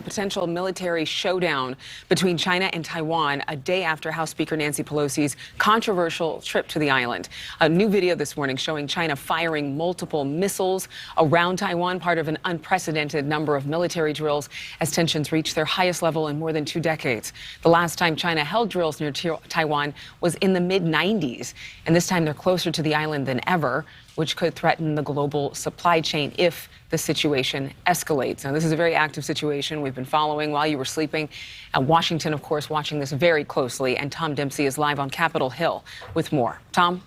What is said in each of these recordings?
potential military showdown between China and Taiwan a day after House Speaker Nancy Pelosi's controversial trip to the island. A new video this morning showing China firing multiple missiles around Taiwan, part of an unprecedented number of military drills as tensions reach their highest level in more than 2 decades. The last time China held drills near Taiwan was in the mid-90s, and this time they're closer to the island than ever, which could threaten the global supply chain if the situation escalates. Now, this is a very active situation we've been following while you were sleeping. Washington, of course, watching this very closely, and Tom Dempsey is live on Capitol Hill with more. Tom?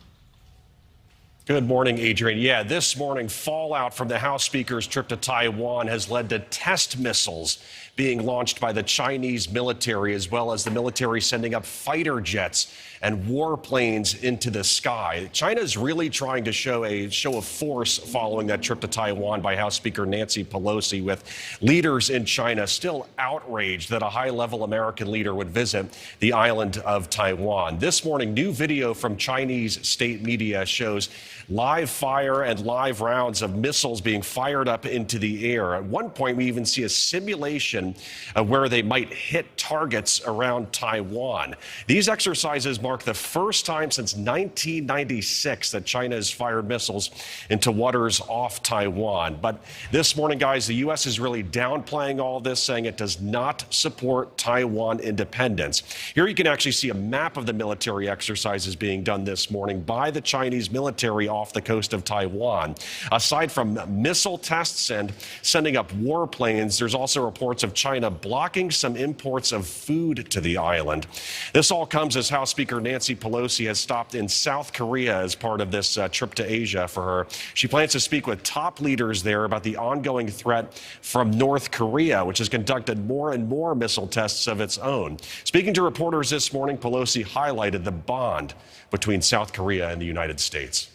Good morning, Adrian. Yeah, this morning, fallout from the House Speaker's trip to Taiwan has led to test missiles being launched by the Chinese military, as well as the military sending up fighter jets and warplanes into the sky. China is really trying to show a show of force following that trip to Taiwan by House Speaker Nancy Pelosi, with leaders in China still outraged that a high-level American leader would visit the island of Taiwan. This morning, new video from Chinese state media shows live fire and live rounds of missiles being fired up into the air. At one point, we even see a simulation of where they might hit targets around Taiwan. These exercises mark the first time since 1996 that China has fired missiles into waters off Taiwan. But this morning, guys, the U.S. is really downplaying all this, saying it does not support Taiwan independence. Here you can actually see a map of the military exercises being done this morning by the Chinese military off the coast of Taiwan. Aside from missile tests and sending up warplanes, there's also reports of China blocking some imports of food to the island. This all comes as House Speaker Nancy Pelosi has stopped in South Korea as part of this trip to Asia for her. She plans to speak with top leaders there about the ongoing threat from North Korea, which has conducted more and more missile tests of its own. Speaking to reporters this morning, Pelosi highlighted the bond between South Korea and the United States.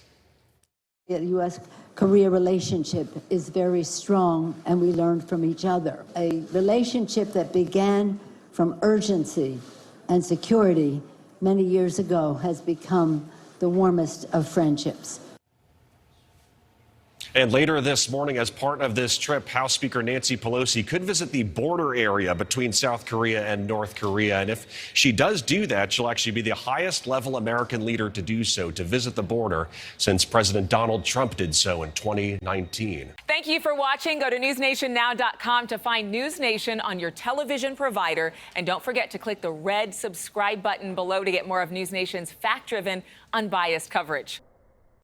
The U.S.-Korea relationship is very strong, and we learn from each other. A relationship that began from urgency and security many years ago has become the warmest of friendships. And later this morning, as part of this trip, House Speaker Nancy Pelosi could visit the border area between South Korea and North Korea. And if she does do that, she'll actually be the highest level American leader to do so, to visit the border, since President Donald Trump did so in 2019. Thank you for watching. Go to NewsNationNow.com to find News Nation on your television provider. And don't forget to click the red subscribe button below to get more of News Nation's fact-driven, unbiased coverage.